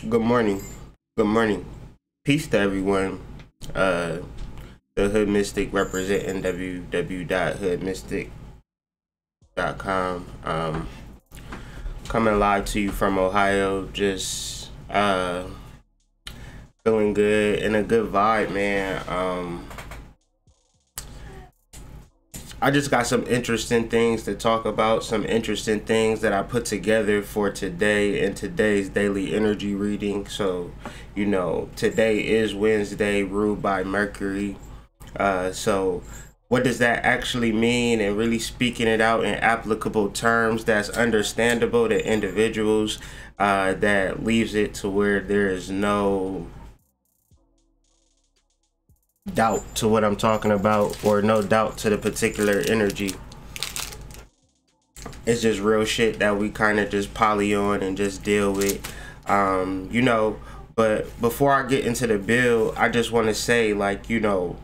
Good morning. Good morning. Peace to everyone. The Hood Mystic representing www.hoodmystic.com. Coming live to you from Ohio. Just feeling good and a good vibe, man. I just got some interesting things to talk about, some interesting things that I put together for today in today's daily energy reading. So, you know, today is Wednesday, ruled by Mercury. So what does that actually mean, and really speaking it out in applicable terms that's understandable to individuals, that leaves it to where there is no doubt to what I'm talking about, or no doubt to the particular energy. It's just real shit that we kind of just poly on and just deal with, you know. But before I get into the bill, I just want to say, like, you know,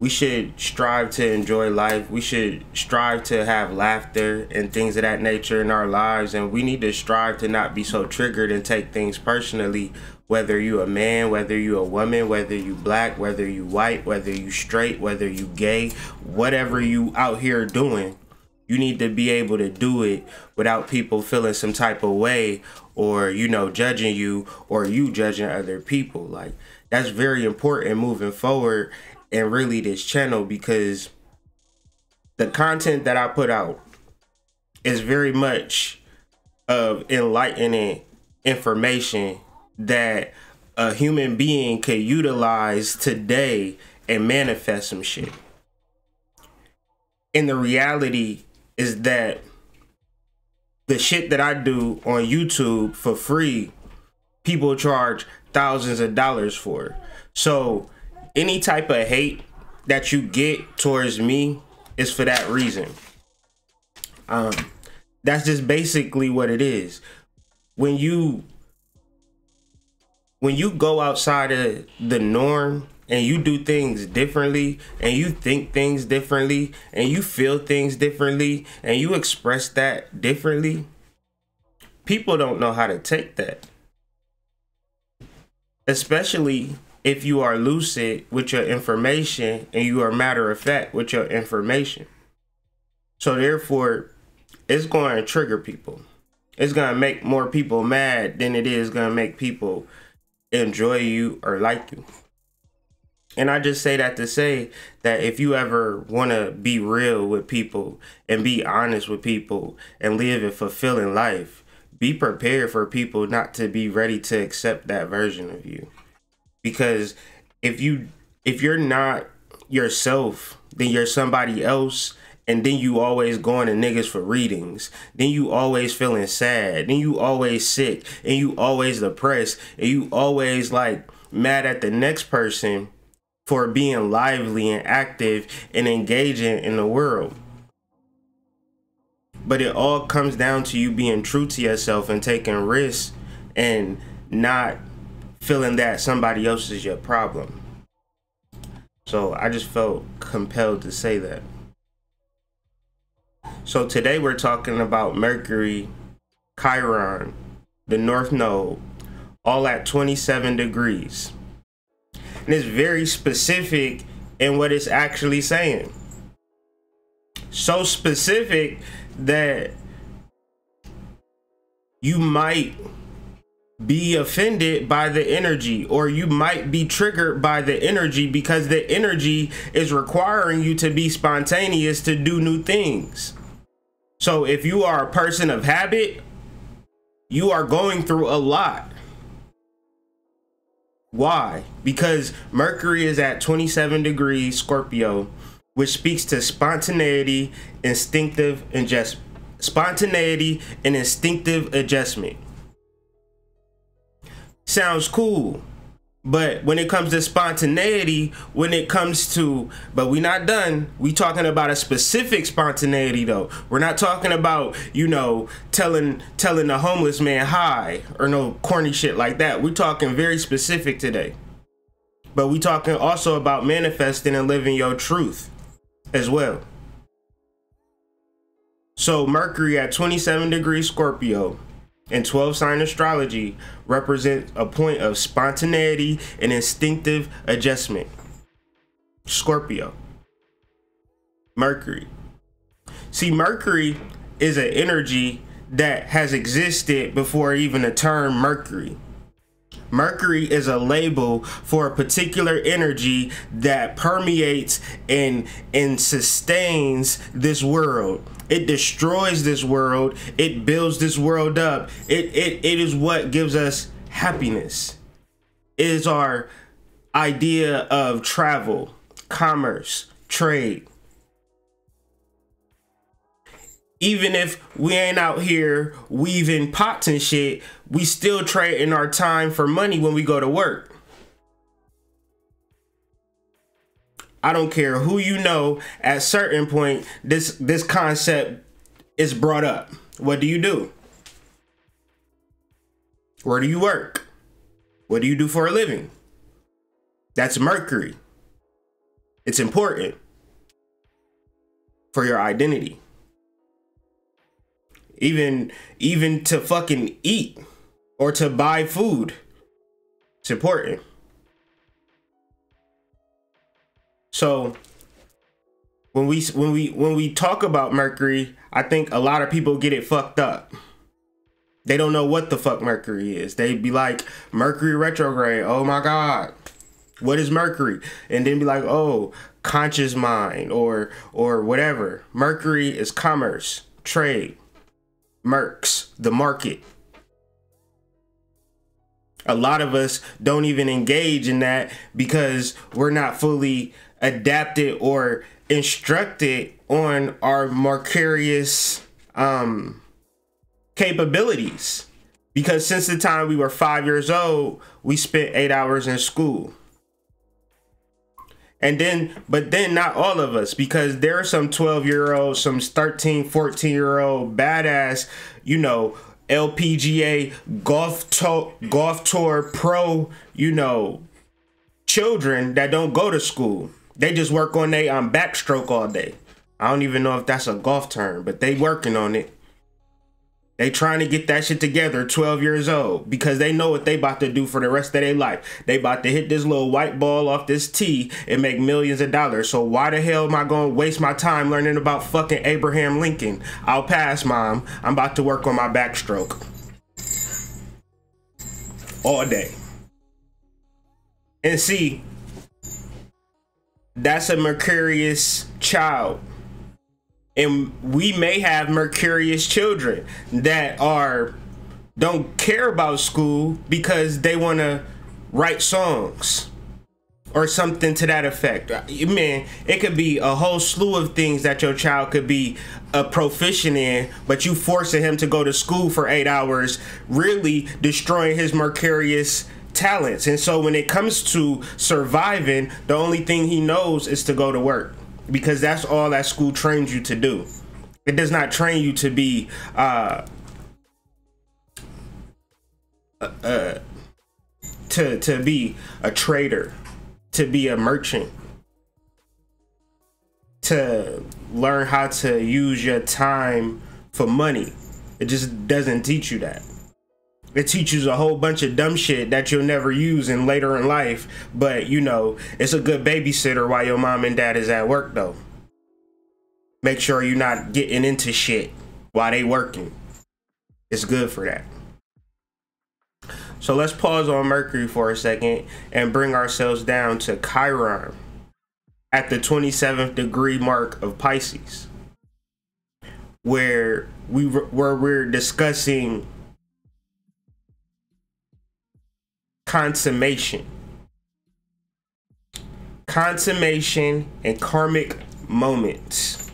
we should strive to enjoy life. We should strive to have laughter and things of that nature in our lives, and we need to strive to not be so triggered and take things personally. Whether you a man, whether you a woman, whether you black, whether you white, whether you straight, whether you gay, whatever you out here doing, you need to be able to do it without people feeling some type of way, or, you know, judging you, or you judging other people. Like, that's very important moving forward, and really this channel, because the content that I put out is very much of enlightening information that a human being could utilize today and manifest some shit. And the reality is that the shit that I do on YouTube for free, people charge thousands of dollars for. So any type of hate that you get towards me is for that reason. That's just basically what it is. When you go outside of the norm and you do things differently, and you think things differently, and you feel things differently, and you express that differently, people don't know how to take that. Especially if you are lucid with your information and you are matter of fact with your information. So therefore, it's going to trigger people. It's going to make more people mad than it is going to make people enjoy you or like you. And I just say that to say that if you ever want to be real with people and be honest with people and live a fulfilling life, be prepared for people not to be ready to accept that version of you. Because if you're not yourself, then you're somebody else. And then you always going to niggas for readings. Then you always feeling sad. Then you always sick. And you always depressed. And you always like mad at the next person for being lively and active and engaging in the world. But it all comes down to you being true to yourself and taking risks and not feeling that somebody else is your problem. So I just felt compelled to say that. So today we're talking about Mercury, Chiron, the North Node, all at 27 degrees. And it's very specific in what it's actually saying. So specific that you might be offended by the energy, or you might be triggered by the energy because the energy is requiring you to be spontaneous to do new things. So if you are a person of habit, you are going through a lot. Why? Because Mercury is at 27 degrees Scorpio, which speaks to spontaneity, instinctive adjustment. Spontaneity and instinctive adjustment. Sounds cool. But when it comes to spontaneity, but we're not done. We talking about a specific spontaneity though. We're not talking about, telling the homeless man hi or no corny shit like that. We're talking very specific today. But we talking also about manifesting and living your truth as well. So Mercury at 27 degrees Scorpio in 12 sign astrology represents a point of spontaneity and instinctive adjustment. Scorpio. Mercury. See, Mercury is an energy that has existed before even the term Mercury. Mercury is a label for a particular energy that permeates and sustains this world. It destroys this world. It builds this world up. It is what gives us happiness. It is our idea of travel, commerce, trade. Even if we ain't out here weaving pots and shit, we still trading our time for money when we go to work. I don't care who you know, at a certain point, this concept is brought up. What do you do? Where do you work? What do you do for a living? That's Mercury. It's important for your identity. Even to fucking eat or to buy food. It's important. So when we talk about Mercury, I think a lot of people get it fucked up. They don't know what the fuck Mercury is. They be like, Mercury retrograde. Oh my God. What is Mercury? And then be like, oh, conscious mind or whatever. Mercury is commerce, trade. Mercs, the market. A lot of us don't even engage in that because we're not fully adapted or instructed on our Mercurius capabilities. Because since the time we were 5 years old, we spent 8 hours in school. But then not all of us, because there are some 12-year-olds, some 13, 14-year-old badass, LPGA golf tour pro, children that don't go to school. They just work on their backstroke all day. I don't even know if that's a golf term, but they working on it. They trying to get that shit together, 12 years old, because they know what they about to do for the rest of their life. They about to hit this little white ball off this tee and make millions of dollars. So why the hell am I going to waste my time learning about fucking Abraham Lincoln? I'll pass, Mom. I'm about to work on my backstroke. All day. And see, that's a Mercurius child. And we may have Mercurius children that are don't care about school because they want to write songs or something to that effect. Man, it could be a whole slew of things that your child could be a proficient in, but you forcing him to go to school for 8 hours, really destroying his mercurius talents. And so when it comes to surviving, the only thing he knows is to go to work, because that's all that school trains you to do. It does not train you to be to be a trader, to be a merchant, to learn how to use your time for money. It just doesn't teach you that. It teaches a whole bunch of dumb shit that you'll never use in later in life. But you know, it's a good babysitter while your mom and dad is at work though. Make sure you're not getting into shit while they working. It's good for that. So let's pause on Mercury for a second and bring ourselves down to Chiron at the 27th degree mark of Pisces, where we're discussing consummation and karmic moments.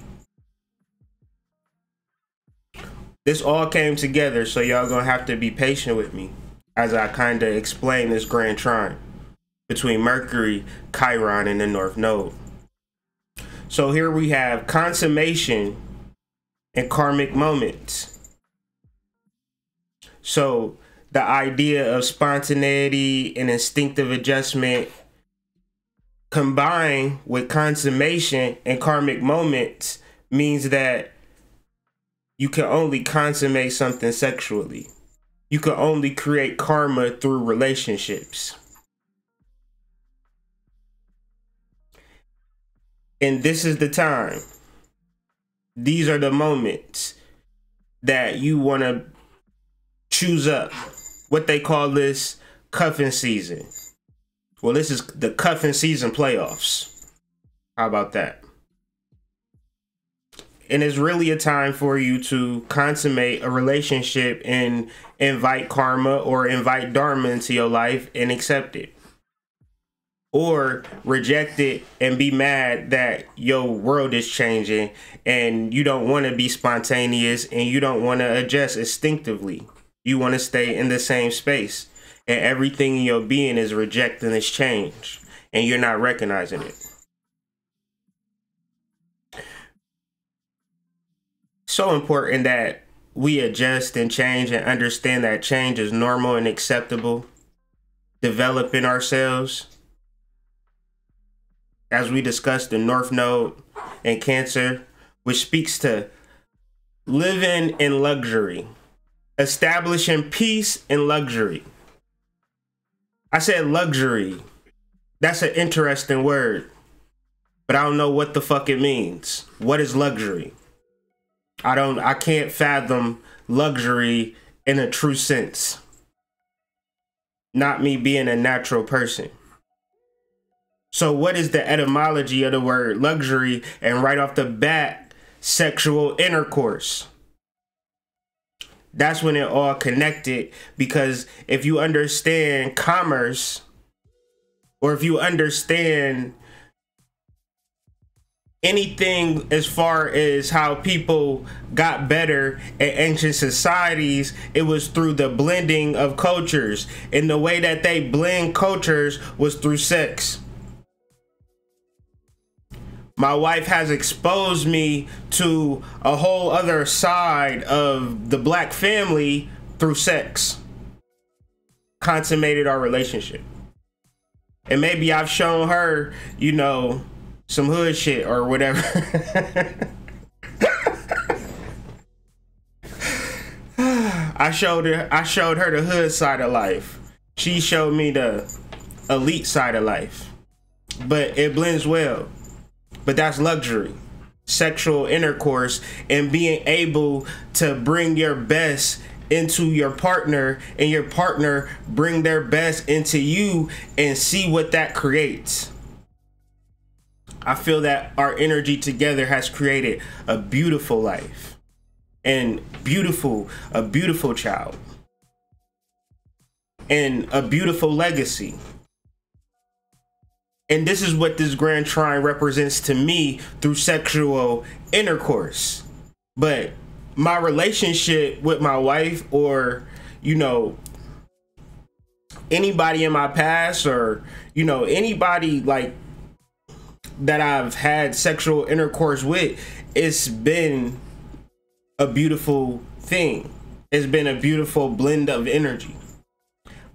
This all came together, so y'all gonna have to be patient with me as I kind of explain this grand trine between Mercury, Chiron, and the North Node. So here we have consummation and karmic moments. So the idea of spontaneity and instinctive adjustment combined with consummation and karmic moments means that you can only consummate something sexually. You can only create karma through relationships. And this is the time. These are the moments that you want to choose up. What they call this cuffing season. Well, this is the cuffing season playoffs. How about that? And it's really a time for you to consummate a relationship and invite karma or invite dharma into your life and accept it. Or reject it and be mad that your world is changing and you don't want to be spontaneous and you don't want to adjust instinctively. You want to stay in the same space, and everything in your being is rejecting this change and you're not recognizing it. So important that we adjust and change and understand that change is normal and acceptable. Developing ourselves. As we discussed, the North Node and Cancer, which speaks to living in luxury, establishing peace in luxury. I said luxury. That's an interesting word, but I don't know what the fuck it means. What is luxury? I can't fathom luxury in a true sense. Not me being a natural person. So what is the etymology of the word luxury? And right off the bat, sexual intercourse. That's when it all connected, because if you understand commerce, or if you understand anything as far as how people got better in ancient societies, it was through the blending of cultures. And the way that they blend cultures was through sex. My wife has exposed me to a whole other side of the black family through sex. Consummated our relationship. And maybe I've shown her, you know, some hood shit or whatever. I showed her the hood side of life. She showed me the elite side of life. But it blends well. But that's luxury. Sexual intercourse and being able to bring your best into your partner and your partner bring their best into you and see what that creates. I feel that our energy together has created a beautiful life and a beautiful child. and a beautiful legacy. And this is what this grand trine represents to me through sexual intercourse. But my relationship with my wife, or, you know, anybody in my past, or, you know, anybody like that I've had sexual intercourse with, it's been a beautiful thing. It's been a beautiful blend of energy.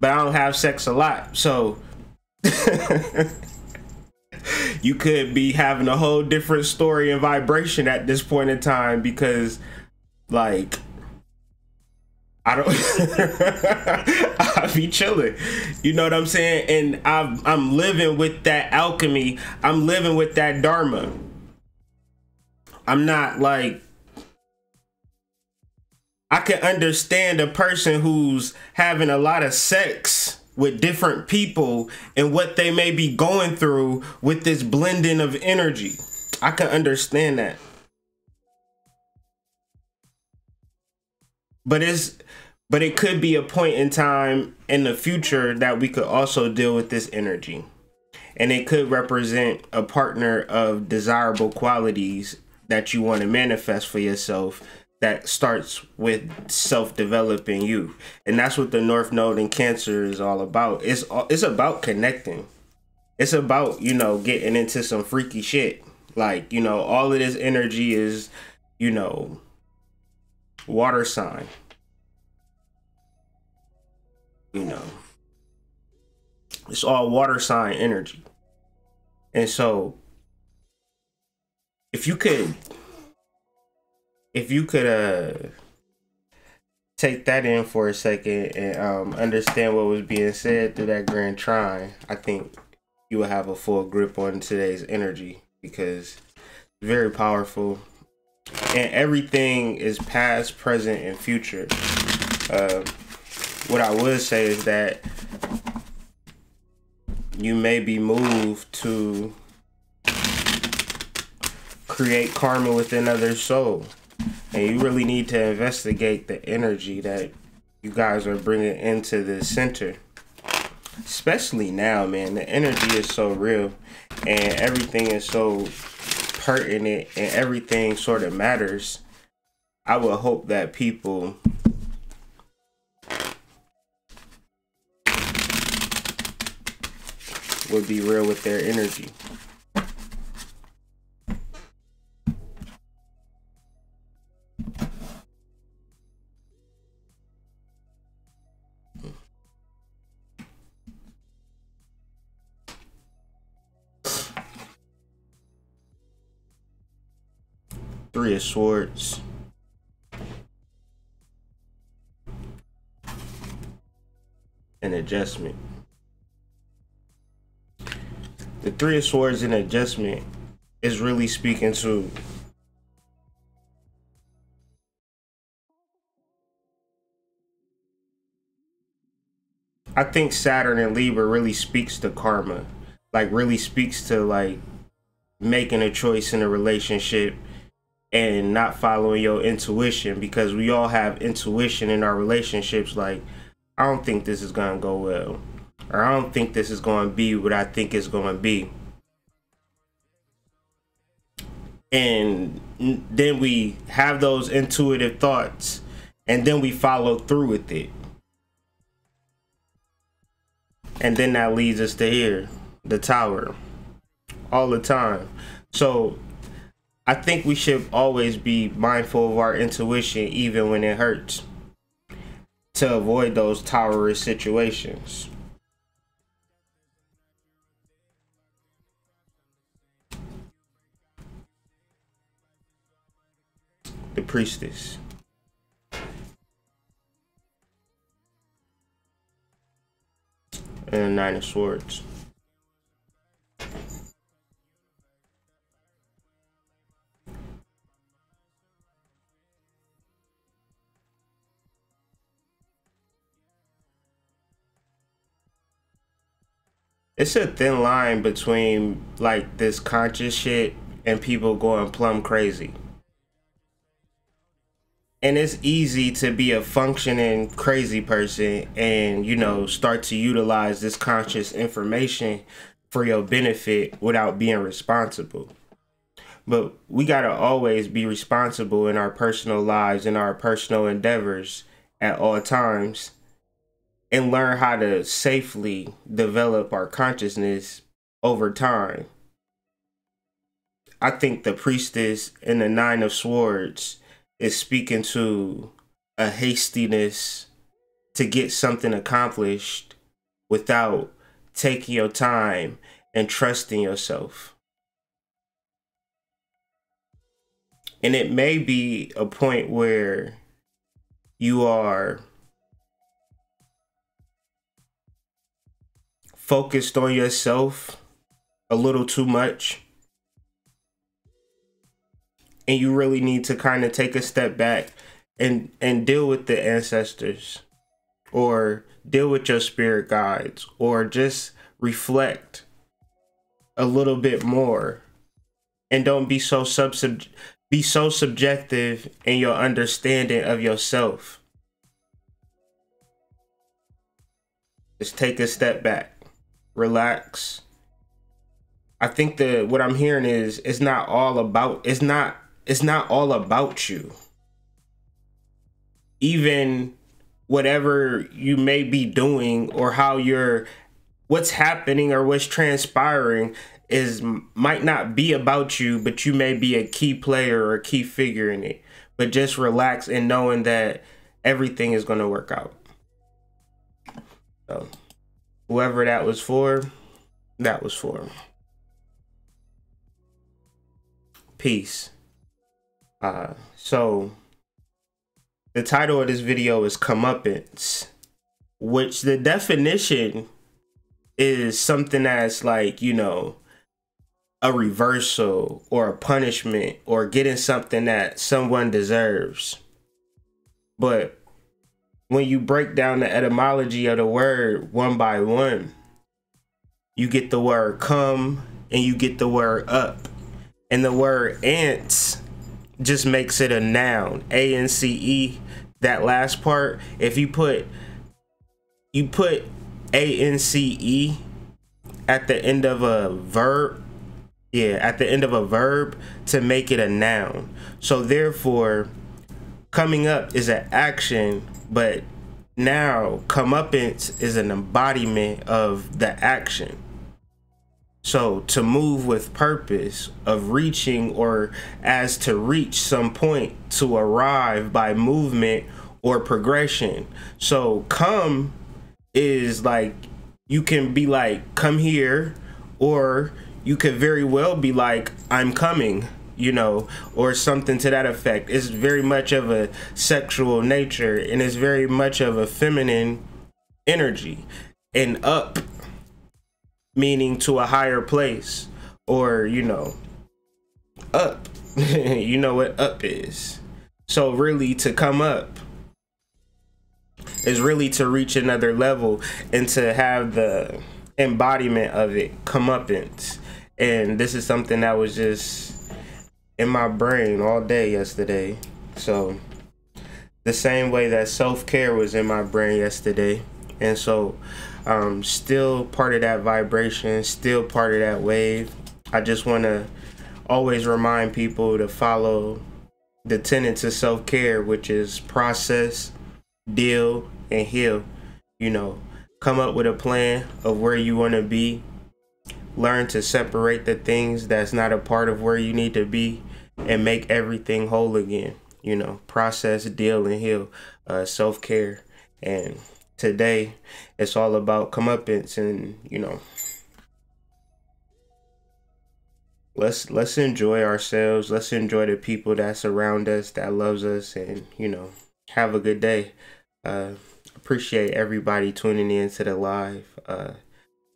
But I don't have sex a lot, so you could be having a whole different story and vibration at this point in time, because like I don't I be chilling, you know what I'm saying? And I'm living with that alchemy. I'm living with that dharma. I'm not like, I can understand a person who's having a lot of sex with different people and what they may be going through with this blending of energy. I can understand that. But it could be a point in time in the future that we could also deal with this energy. And it could represent a partner of desirable qualities that you want to manifest for yourself, that starts with self-developing you. And that's what the North Node in Cancer is all about. It's about connecting. It's about, you know, getting into some freaky shit. Like, you know, all of this energy is, you know, water sign. You know, it's all water sign energy. And so if you could take that in for a second and understand what was being said through that grand trine, I think you will have a full grip on today's energy, because it's very powerful, and everything is past, present, and future. What I would say is that you may be moved to create karma with another's soul. And you really need to investigate the energy that you guys are bringing into the center. Especially now, man. The energy is so real. And everything is so pertinent. And everything sort of matters. I would hope that people would be real with their energy. Three of Swords. An adjustment. The Three of Swords and adjustment is really speaking to I think Saturn and Libra really speaks to karma. Like really speaks to like making a choice in a relationship and not following your intuition, because we all have intuition in our relationships. Like, I don't think this is gonna go well, or I don't think this is gonna be what I think it's gonna be. And then we have those intuitive thoughts, and then we follow through with it. And then that leads us to here, the Tower, all the time. So I think we should always be mindful of our intuition, even when it hurts, to avoid those tower situations. The Priestess. And the Nine of Swords. It's a thin line between like this conscious shit and people going plumb crazy. And it's easy to be a functioning crazy person and, you know, start to utilize this conscious information for your benefit without being responsible. But we got to always be responsible in our personal lives and our personal endeavors at all times, and learn how to safely develop our consciousness over time. I think the priestess in the Nine of Swords is speaking to a hastiness to get something accomplished without taking your time and trusting yourself. And it may be a point where you are focused on yourself a little too much, and you really need to kind of take a step back and deal with the ancestors, or deal with your spirit guides, or just reflect a little bit more, and don't be so subjective in your understanding of yourself. Just take a step back, relax. I think that what I'm hearing is it's not all about you. Even whatever you may be doing, or what's happening or what's transpiring might not be about you, but you may be a key player or a key figure in it. But just relax and knowing that everything is going to work out. So whoever that was for, that was for. Peace. So the title of this video is Comeuppance, which the definition is something that's like, you know, a reversal or a punishment or getting something that someone deserves. But when you break down the etymology of the word one by one, you get the word come and you get the word up. And the word ants just makes it a noun, A-N-C-E. That last part, if you put A-N-C-E at the end of a verb, at the end of a verb to make it a noun. So therefore, coming up is an action, but now comeuppance is an embodiment of the action. So to move with purpose, of reaching, or as to reach some point, to arrive by movement or progression. So come is like, you can be like, come here, or you could very well be like, I'm coming, you know, or something to that effect. It's very much of a sexual nature, and it's very much of a feminine energy. And up meaning to a higher place, or, you know, up. You know what up is. So really, to come up is really to reach another level and to have the embodiment of it, comeuppance. And this is something that was just in my brain all day yesterday. So the same way that self-care was in my brain yesterday. And so still part of that vibration, still part of that wave. I just want to always remind people to follow the tenets of self-care, which is process, deal, and heal. You know, come up with a plan of where you want to be. Learn to separate the things that's not a part of where you need to be, and make everything whole again. You know, process, deal, and heal. Self-care. And today it's all about comeuppance, and, you know, let's enjoy ourselves. Let's enjoy the people that's around us, that loves us, and, you know, have a good day. Appreciate everybody tuning in to the live.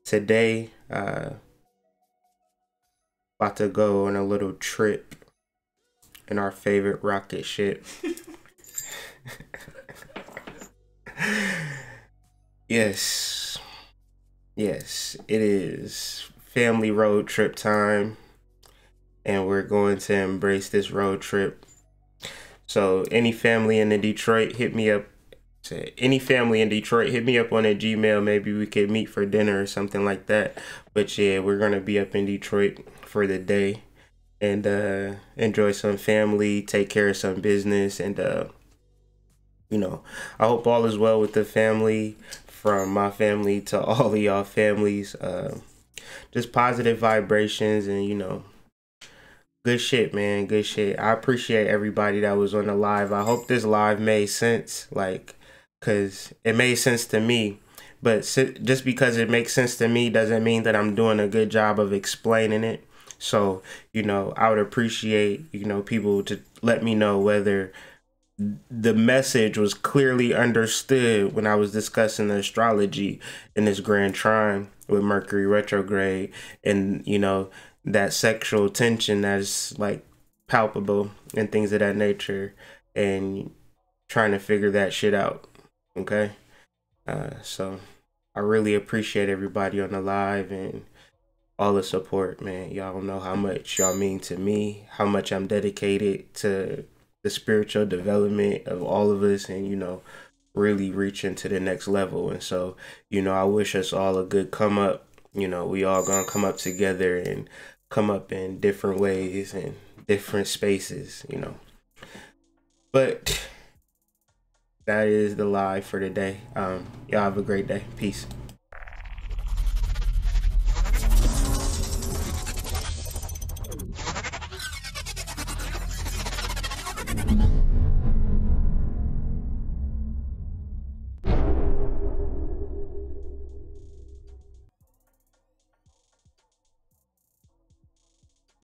Today, about to go on a little trip in our favorite rocket ship. Yes, it is family road trip time, and we're going to embrace this road trip. So any family in the Detroit, hit me up. Any family in Detroit, hit me up on a Gmail. Maybe we could meet for dinner or something like that. But yeah, we're gonna be up in Detroit for the day and enjoy some family, take care of some business, and you know, I hope all is well with the family, from my family to all of y'all families. Just positive vibrations and, you know, good shit, man. Good shit. I appreciate everybody that was on the live. I hope this live made sense, like, cause it made sense to me. But just because it makes sense to me doesn't mean that I'm doing a good job of explaining it. So, you know, I would appreciate, you know, people to let me know whether the message was clearly understood when I was discussing the astrology in this grand trine with Mercury retrograde, and, you know, that sexual tension that's like palpable and things of that nature, and trying to figure that shit out. Okay. So I really appreciate everybody on the live and all the support, man. Y'all don't know how much y'all mean to me, how much I'm dedicated to the spiritual development of all of us, and, you know, really reaching to the next level. And so, you know, I wish us all a good come up. You know, we all gonna come up together and come up in different ways and different spaces, you know. But that is the live for today. Y'all have a great day. Peace.